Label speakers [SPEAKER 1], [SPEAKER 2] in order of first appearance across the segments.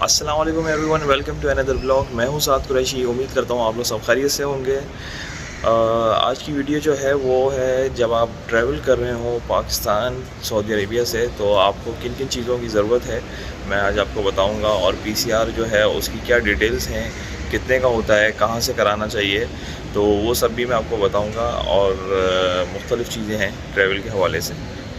[SPEAKER 1] अस्सलाम वालेकुम everyone, welcome to another blog. मैं हूं साद कुरैशी। उम्मीद करता हूं आप लोग सब खैरियत से होंगे। आज की वीडियो जो है वो है, जब आप ट्रैवल कर रहे हो पाकिस्तान सऊदी अरेबिया से तो आपको किन किन चीज़ों की ज़रूरत है मैं आज आपको बताऊंगा। और पीसीआर जो है उसकी क्या डिटेल्स हैं, कितने का होता है, कहाँ से कराना चाहिए, तो वो सब भी मैं आपको बताऊँगा। और मुख्तलिफ़ चीज़ें हैं ट्रैवल के हवाले से।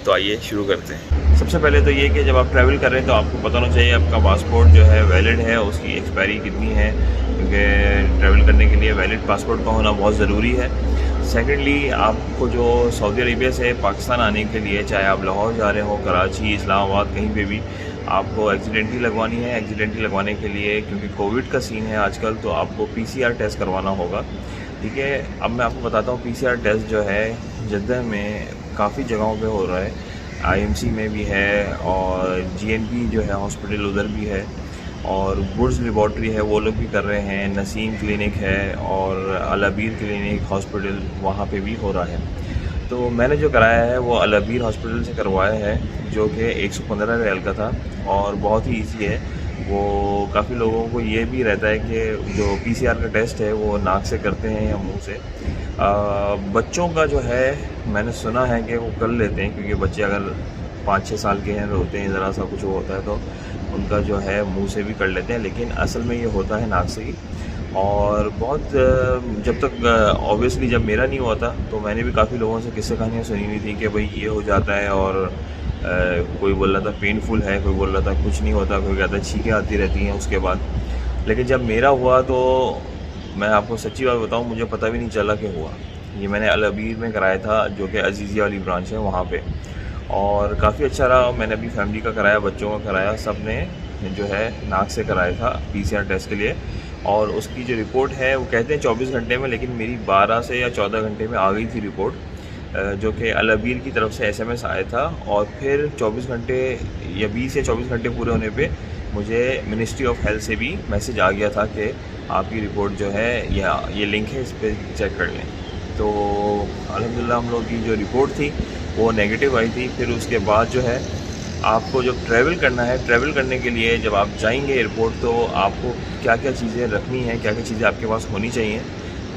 [SPEAKER 1] तो आइए शुरू करते हैं। सबसे पहले तो ये कि जब आप ट्रैवल कर रहे हैं तो आपको पता होना चाहिए आपका पासपोर्ट जो है वैलिड है, उसकी एक्सपायरी कितनी है, क्योंकि ट्रैवल करने के लिए वैलिड पासपोर्ट का होना बहुत ज़रूरी है। सेकेंडली, आपको जो सऊदी अरेबिया से पाकिस्तान आने के लिए, चाहे आप लाहौर जा रहे हो, कराची, इस्लामाबाद, कहीं पे भी आपको एक्सीडेंटली लगवानी है। एक्सीडेंटली लगवाने के लिए, क्योंकि कोविड का सीन है आजकल, तो आपको पीसीआर टेस्ट करवाना होगा। ठीक है, अब मैं आपको बताता हूँ पीसीआर टेस्ट जो है जद्दा में काफ़ी जगहों पे हो रहा है। आईएमसी में भी है और जीएनपी जो है हॉस्पिटल उधर भी है, और बुर्ज लेबॉर्ट्री है वो लोग भी कर रहे हैं। नसीम क्लिनिक है और अल-अबीर क्लिनिक हॉस्पिटल वहाँ पे भी हो रहा है। तो मैंने जो कराया है वो अल-अबीर हॉस्पिटल से करवाया है, जो कि 115 रियाल का था और बहुत ही ईजी है। वो काफ़ी लोगों को ये भी रहता है कि जो पीसीआर का टेस्ट है वो नाक से करते हैं या मुंह से। बच्चों का जो है मैंने सुना है कि वो कर लेते हैं, क्योंकि बच्चे अगर 5-6 साल के हैं होते हैं, ज़रा सा कुछ होता है तो उनका जो है मुंह से भी कर लेते हैं, लेकिन असल में ये होता है नाक से ही। और बहुत जब तक ऑब्वियसली जब मेरा नहीं हुआ था तो मैंने भी काफ़ी लोगों से किस्से कहानियाँ सुनी हुई थी कि भाई ये हो जाता है, और कोई बोल रहा था पेनफुल है, कोई बोल रहा था कुछ नहीं होता, कोई कहता है छींकें आती रहती हैं उसके बाद। लेकिन जब मेरा हुआ तो मैं आपको सच्ची बात बताऊं, मुझे पता भी नहीं चला कि हुआ। ये मैंने अल-अबीर में कराया था, जो कि अजीज़िया वाली ब्रांच है वहाँ पे, और काफ़ी अच्छा रहा। मैंने अभी फैमिली का कराया, बच्चों का कराया, सब ने जो है नाक से कराया था पीसीआर टेस्ट के लिए। और उसकी जो रिपोर्ट है वो कहते हैं 24 घंटे में, लेकिन मेरी 12 से या 14 घंटे में आ गई थी रिपोर्ट, जो कि अल-अबीर की तरफ से एसएमएस आया था। और फिर 24 घंटे या 20 या 24 घंटे पूरे होने पे मुझे मिनिस्ट्री ऑफ हेल्थ से भी मैसेज आ गया था कि आपकी रिपोर्ट जो है या ये लिंक है, इस पर चेक कर लें। तो अल्हम्दुलिल्लाह हम लोग की जो रिपोर्ट थी वो नेगेटिव आई थी। फिर उसके बाद जो है आपको जब ट्रैवल करना है, ट्रैवल करने के लिए जब आप जाएंगे एयरपोर्ट, तो आपको क्या क्या चीज़ें रखनी हैं, क्या क्या चीज़ें आपके पास होनी चाहिए।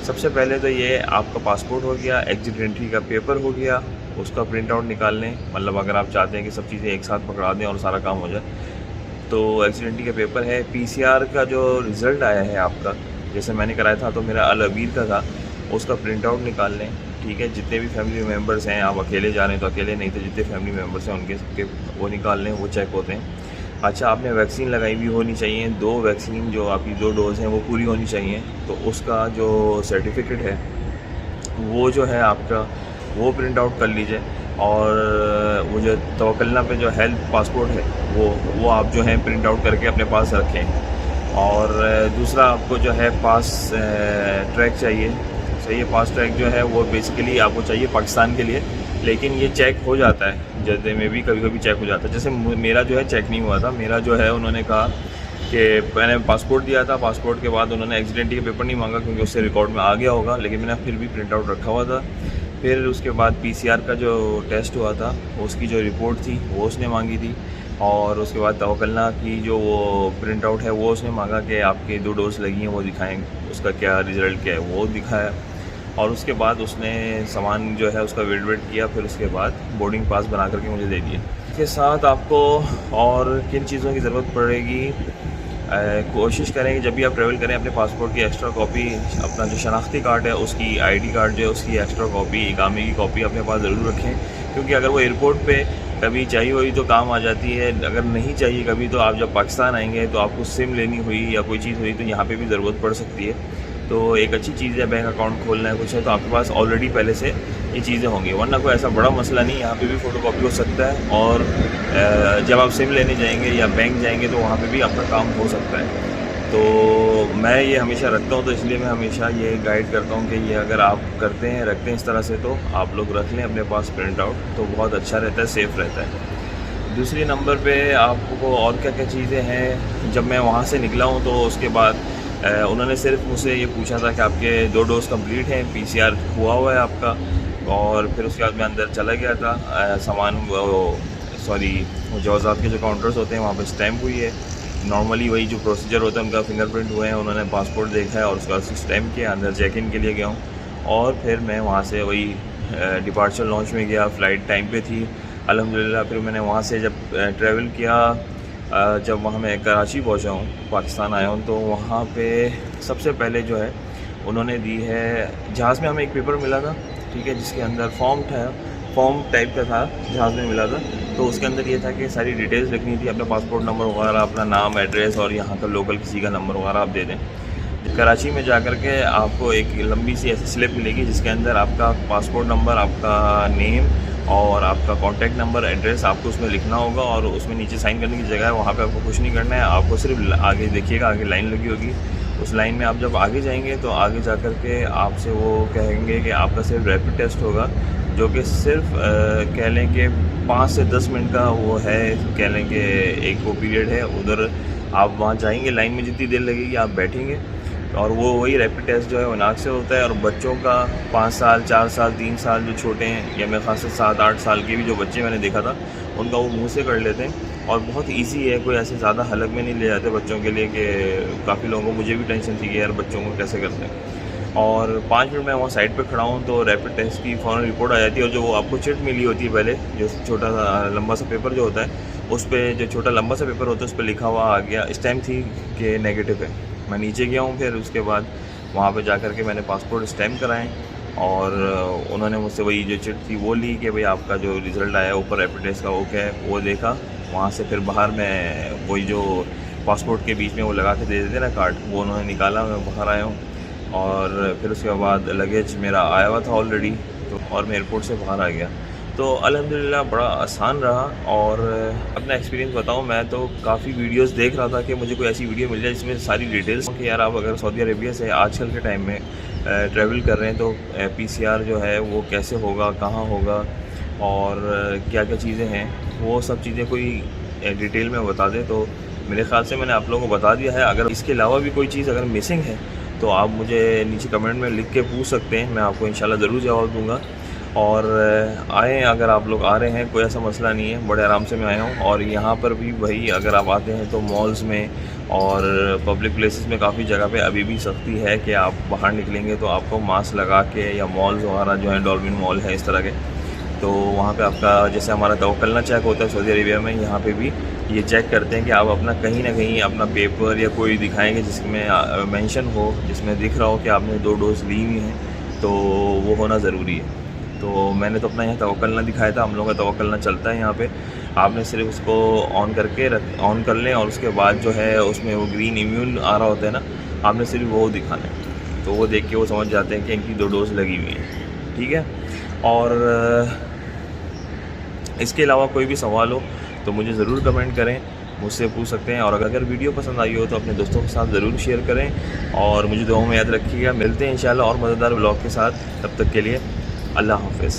[SPEAKER 1] सबसे पहले तो ये आपका पासपोर्ट हो गया, एग्जिट एंट्री का पेपर हो गया, उसका प्रिंट आउट निकाल लें। मतलब अगर आप चाहते हैं कि सब चीज़ें एक साथ पकड़ा दें और सारा काम हो जाए, तो एग्जिट एंट्री का पेपर है। पीसीआर का जो रिज़ल्ट आया है आपका, जैसे मैंने कराया था तो मेरा अल-अबीर का था, उसका प्रिंट आउट निकाल लें। ठीक है, जितने भी फैमिली मेम्बर्स हैं, आप अकेले जा रहे हैं तो अकेले, नहीं तो जितने फैमिली मेम्बर्स हैं उनके सबके वो निकाल लें, वो चेक होते हैं। अच्छा, आपने वैक्सीन लगाई भी होनी चाहिए, 2 वैक्सीन जो आपकी 2 डोज़ हैं वो पूरी होनी चाहिए। तो उसका जो सर्टिफिकेट है वो जो है आपका, वो प्रिंट आउट कर लीजिए। और वो जो तवक्कलना पे जो हेल्थ पासपोर्ट है वो आप जो है प्रिंट आउट करके अपने पास रखें। और दूसरा आपको जो है पास ट्रैक चाहिए। सही है, पास ट्रैक जो है वो बेसिकली आपको चाहिए पाकिस्तान के लिए, लेकिन ये चेक हो जाता है जद्दे में भी, कभी कभी चेक हो जाता है। जैसे मेरा जो है चेक नहीं हुआ था, मेरा जो है उन्होंने कहा कि मैंने पासपोर्ट दिया था, पासपोर्ट के बाद उन्होंने एक्सीडेंटी का पेपर नहीं मांगा क्योंकि उससे रिकॉर्ड में आ गया होगा, लेकिन मैंने फिर भी प्रिंट आउट रखा हुआ था। फिर उसके बाद पीसीआर का जो टेस्ट हुआ था उसकी जो रिपोर्ट थी वो उसने मांगी थी। और उसके बाद तवक्कलना की जो वो प्रिंट आउट है वो उसने मांगा कि आपके 2 डोज लगी हैं वो दिखाएँ, उसका क्या रिज़ल्ट क्या है वो दिखाया। और उसके बाद उसने सामान जो है उसका वेट किया, फिर उसके बाद बोर्डिंग पास बना करके मुझे दे दिया। इसके साथ आपको और किन चीज़ों की ज़रूरत पड़ेगी, कोशिश करें कि जब भी आप ट्रैवल करें अपने पासपोर्ट की एक्स्ट्रा कॉपी, अपना जो शनाख्ती कार्ड है उसकी, आईडी कार्ड जो है उसकी एक्स्ट्रा कॉपी, इकामे की कॉपी अपने पास ज़रूर रखें, क्योंकि अगर वो एयरपोर्ट पे कभी चाहिए हुई तो काम आ जाती है, अगर नहीं चाहिए कभी तो आप जब पाकिस्तान आएंगे तो आपको सिम लेनी हुई या कोई चीज़ हुई तो यहाँ पे भी ज़रूरत पड़ सकती है। तो एक अच्छी चीज़ है, बैंक अकाउंट खोलना है कुछ है तो आपके पास ऑलरेडी पहले से ये चीज़ें होंगी, वरना कोई ऐसा बड़ा मसला नहीं, यहाँ पे भी फ़ोटोकॉपी हो सकता है। और जब आप सिम लेने जाएंगे या बैंक जाएंगे तो वहाँ पे भी आपका काम हो सकता है। तो मैं ये हमेशा रखता हूँ, तो इसलिए मैं हमेशा ये गाइड करता हूँ कि ये अगर आप करते हैं, रखते हैं इस तरह से, तो आप लोग रख लें अपने पास प्रिंट आउट, तो बहुत अच्छा रहता है, सेफ़ रहता है। दूसरी नंबर पे आपको और क्या क्या चीज़ें हैं, जब मैं वहाँ से निकला हूँ तो उसके बाद उन्होंने सिर्फ मुझसे ये पूछा था कि आपके 2 डोज़ कंप्लीट हैं, पीसीआर हुआ है आपका। और फिर उसके बाद मैं अंदर चला गया था, सामान वो जवाज़ात के जो काउंटर्स होते हैं वहाँ पर स्टैम्प हुई है, नॉर्मली वही जो प्रोसीजर होता है, उनका फिंगरप्रिंट हुए हैं, उन्होंने पासपोर्ट देखा है और उसका स्टैम्प किया, अंदर चेक इन के लिए गया हूँ और फिर मैं वहाँ से वही डिपार्चर लॉन्च में गया। फ़्लाइट टाइम पे थी अल्हम्दुलिल्लाह। फिर मैंने वहाँ से जब ट्रैवल किया, जब वहाँ मैं कराची पहुँचा हूँ, पाकिस्तान आया हूँ, तो वहाँ पे सबसे पहले जो है उन्होंने दी है, जहाज़ में हमें एक पेपर मिला था, ठीक है, जिसके अंदर फॉर्म टाइप का था, जहाज़ में मिला था। तो उसके अंदर ये था कि सारी डिटेल्स लिखनी थी, अपना पासपोर्ट नंबर वगैरह, अपना नाम, एड्रेस और यहाँ का लोकल किसी का नंबर वगैरह आप दे दें। कराची में जा कर के आपको एक लंबी सी ऐसी स्लिप मिलेगी जिसके अंदर आपका पासपोर्ट नंबर, आपका नेम और आपका कॉन्टैक्ट नंबर, एड्रेस आपको उसमें लिखना होगा और उसमें नीचे साइन करने की जगह है, वहाँ पे आपको कुछ नहीं करना है। आपको सिर्फ आगे देखिएगा, आगे लाइन लगी होगी, उस लाइन में आप जब आगे जाएंगे तो आगे जा कर के आपसे वो कहेंगे कि आपका सिर्फ रैपिड टेस्ट होगा, जो कि सिर्फ कह लें कि 5 से 10 मिनट का वो है, कह लें कि एक वो पीरियड है। उधर आप वहाँ जाएंगे, लाइन में जितनी देर लगेगी आप बैठेंगे और वो वही रैपिड टेस्ट जो है वो नाक से होता है। और बच्चों का 5 साल, 4 साल, 3 साल जो छोटे हैं, या मेरे ख़ास से 7-8 साल के भी जो बच्चे मैंने देखा था, उनका वो मुँह से कर लेते हैं और बहुत ईजी है, कोई ऐसे ज़्यादा हलक में नहीं ले जाते बच्चों के लिए कि काफ़ी लोगों को, मुझे भी टेंशन थी कि यार बच्चों को कैसे करते हैं। और 5 मिनट में वहाँ साइड पे खड़ा हूँ तो रैपिड टेस्ट की फ़ौरन रिपोर्ट आ जाती है और जो वो आपको चिट मिली होती है पहले, जो छोटा सा लंबा सा पेपर जो होता है, उस पर जो छोटा लंबा सा पेपर होता है उस पर लिखा हुआ आ गया, स्टैम्प थी कि नेगेटिव है। मैं नीचे गया हूँ, फिर उसके बाद वहाँ पे जा कर के मैंने पासपोर्ट स्टैम्प कराएँ और उन्होंने मुझसे वही जो चिट थी वो ली कि भाई आपका जो रिज़ल्ट आया ऊपर रैपिड टेस्ट का ओके है, वो देखा। वहाँ से फिर बाहर मैं वही जो पासपोर्ट के बीच में वो लगा के दे देते ना कार्ड, वो उन्होंने निकाला, मैं बाहर आया हूँ और फिर उसके बाद लगेज मेरा आया हुआ था ऑलरेडी, तो और मैं एयरपोर्ट से बाहर आ गया। तो अल्हम्दुलिल्लाह बड़ा आसान रहा। और अपना एक्सपीरियंस बताऊं, मैं तो काफ़ी वीडियोस देख रहा था कि मुझे कोई ऐसी वीडियो मिल जाए जिसमें सारी डिटेल्स कि यार आप अगर सऊदी अरेबिया से आजकल के टाइम में ट्रैवल कर रहे हैं तो PCR जो है वो कैसे होगा, कहाँ होगा और क्या क्या चीज़ें हैं, वो सब चीज़ें कोई डिटेल में बता दें। तो मेरे ख़्याल से मैंने आप लोगों को बता दिया है। अगर इसके अलावा भी कोई चीज़ अगर मिसिंग है तो आप मुझे नीचे कमेंट में लिख के पूछ सकते हैं, मैं आपको इंशाल्लाह ज़रूर जवाब दूंगा। और आएँ, अगर आप लोग आ रहे हैं कोई ऐसा मसला नहीं है, बड़े आराम से मैं आया हूँ। और यहाँ पर भी वही, अगर आप आते हैं तो मॉल्स में और पब्लिक प्लेसेस में काफ़ी जगह पे अभी भी सख्ती है कि आप बाहर निकलेंगे तो आपको मास्क लगा के, या मॉल्स वगैरह जो हैं, डॉल्फिन मॉल है इस तरह के, तो वहाँ पे आपका जैसे हमारा तवक्कलना चेक होता है सऊदी अरेबिया में, यहाँ पे भी ये चेक करते हैं कि आप अपना कहीं ना कहीं अपना पेपर या कोई दिखाएंगे जिसमें मेंशन हो, जिसमें दिख रहा हो कि आपने 2 डोज ली हुई हैं, तो वो होना ज़रूरी है। तो मैंने तो अपना यहाँ तवक्कलना दिखाया था, हम लोगों का तवक्कलना चलता है यहाँ पे। आपने सिर्फ उसको ऑन कर लें और उसके बाद जो है उसमें वो ग्रीन इम्यून आ रहा होता है ना, आपने सिर्फ वो दिखाना है, तो वो देख के वो समझ जाते हैं कि इनकी 2 डोज लगी हुई हैं, ठीक है। और इसके अलावा कोई भी सवाल हो तो मुझे ज़रूर कमेंट करें, मुझसे पूछ सकते हैं। और अगर वीडियो पसंद आई हो तो अपने दोस्तों के साथ ज़रूर शेयर करें और मुझे दुआओं में याद रखिएगा। मिलते हैं इंशाल्लाह और मज़ेदार व्लॉग के साथ, तब तक के लिए अल्लाह हाफ़िज़।